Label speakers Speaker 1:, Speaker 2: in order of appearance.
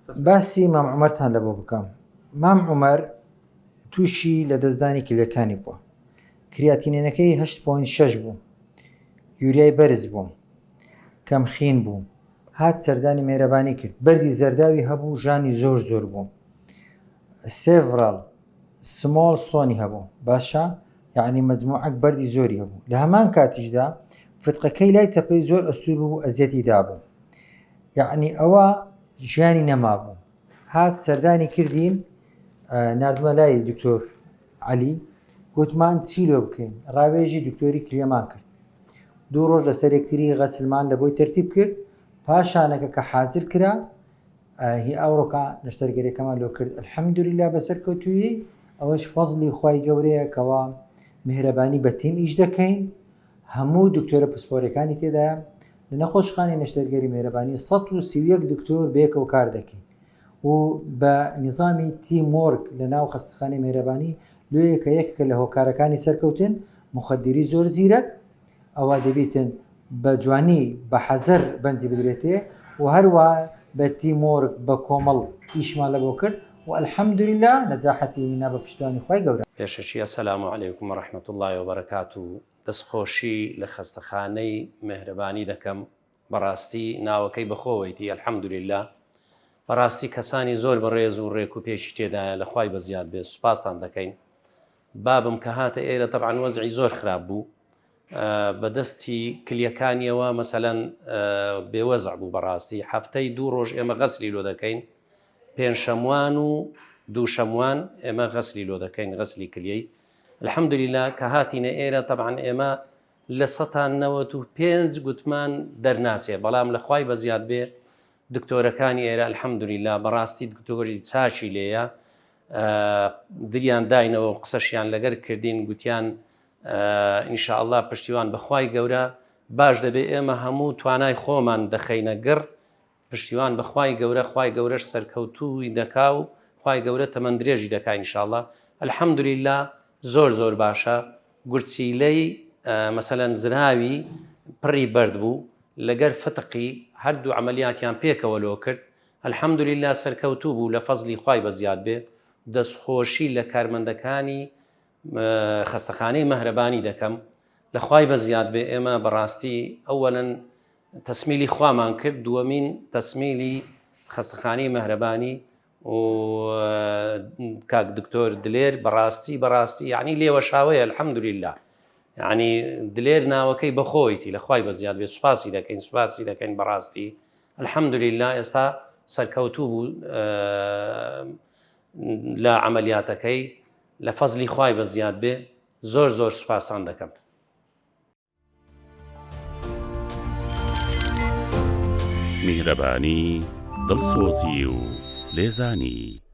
Speaker 1: باسی مام عومەرتان لە بۆ بکەم. مام عومەر تووشی لە دەستدانی کلەکانی بووە. کریاتینێنەکەی 8.6 بوو، یوریای بەرز بوو، کەمخین بوو، هات سەردانی مێرەبانی کرد، بەردی زەرداوی هەبوو، ژانی زۆر بوو، سێڤڕال سمۆڵ ستۆنی هەبوو، باشە یعنی مەجموعەک بەردی زۆری هەبوو. لە هەمان کاتیشدا فتقەکەی لای چەپەی زۆر ئەستور بوو، ئەزیەتی دابوو، یعنی ئەوە ژیانی نەمابوو. هات سەردانی کردین، نردمە لای دکتۆر عەلی، گوتمان چی لێ بکەین، ڕاوێژی دکتۆری کلێمان کرد، 2 ڕۆژ لەسەر یەکتری غەسلمان لە بۆی تەرتیب کرد، پاشانەکە کە حازر کرا هی ئەوڕۆکە نەشتەرگەریەکەمان لۆ کرد. الحەمدولیلا بەسەر کەوتووی، ئەوەش فەزلی خوای گەورەیە کەوا میهرەبانی بە تیم ئیش دەکەین، هەموو دکتۆرە پسپۆرەکانی تێدایە لە نەخۆشخانەی نەشتەرگەری میهرەبانی 131 دکتۆر بەیەکەوە کار دەکەین و بە نیزامی تیم وۆرک لە ناو خەستەخانەی میهرەبانی لێیەکە یەکێکە لە هۆکارەکانی سەرکەوتن، مخدری زۆر زیرەک، ئەوە دەبێتن بە جوانی بە حەزەر بەنجی بدرێتێ و هەروە بە تیم وۆرک بە کۆمەڵ ئیشمان لە بۆ کرد و الحەمدولیلا نەجاحەتی هێنا بە پشتیوانی خوای گەورە.
Speaker 2: پێشەشی ئەسەلام عەلەیکوم وەڕەحمەتوڵڵی وبەرەکاتوه. دەستخۆشی لە خەستەخانەی میهرەبانی دەکەم، بەڕاستی ناوەکەی بەخۆوەیتی الحەمدولیلا، بەڕاستی کەسانی زۆر بەڕێز و ڕێک و پێشی تێدایە، لە خوای بەزیاد بێ سوپاسان دەکەین. بابم کە هاتە ئێرە تەبعاً وەزعی زۆر خراپ بوو، بەدەستی کلیەکانیەوە مەسەلەن بێوەزع بوو، بەڕاستی هەفتەی 2 ڕۆژ ئێمە غەسلی لۆ دەکەین، پێنجشەموان و دووشەموان ئێمە غەسلی لۆ دەکەین، غەسلی کلیەی. الحەمدولیلا کە هاتینە ئێرە تەبعاً ئێمە لە 195 گوتمان دەرناچێ، بەڵام لە خوای بەزیاد بێ دکتۆرەکانی ئێرە الحەمدولیلا بەڕاستی دکتۆری چاشی لێیە، دریان داینەوە و قسەشیان لەگەر کردین، گوتیان ئینشاءالله پشتیوان بەخوای گەورە باش دەبێ ئێمە هەموو توانای خۆمان دەخەینە گڕ، پشتیوان بەخوای گەورە، خوای گەورەش سەرکەوتووی دەکا و خوای گەورە تەمەندرێژی دەکا ئینشاءالله. الحەمدولیلا زۆر باشە. گورچیلەی مەسەلەن زراوی پڕی بەرد بوو، لەگەر فتقی هەردوو عملیاتیان پێکەوە لۆ کرد، الحەمدولیلا سەرکەوتوو بوو لە فەزلی خوای بەزیاد بێ. دەستخۆشی لە کارمەندەکانی خەستەخانەی مەهرەبانی دەکەم، لە خوای بەزیاد بێ ئێمە بەڕاستی ئەوەلەن تەسمیلی خوامان کرد، دووەمین تەسمیلی خەستەخانەی مەهرەبانی و کاک دکتۆر دلێر بەڕاستی یعنی لێوە شاوەیە الحەمدولیلا، یعنی دلێر ناوەکەی بەخۆیتی، لە خوای بەزیاد بێ سوپاسی دەکەین بەڕاستی. الحەمدولیلا ئێستا سەرکەوتوو بوو لە عملیاتەکەی، لە فەزلی خوای بەزیاد بێ زۆر سوپاسان دەکەم.
Speaker 3: میهرەبانی، دڵسۆزی و لێزانی.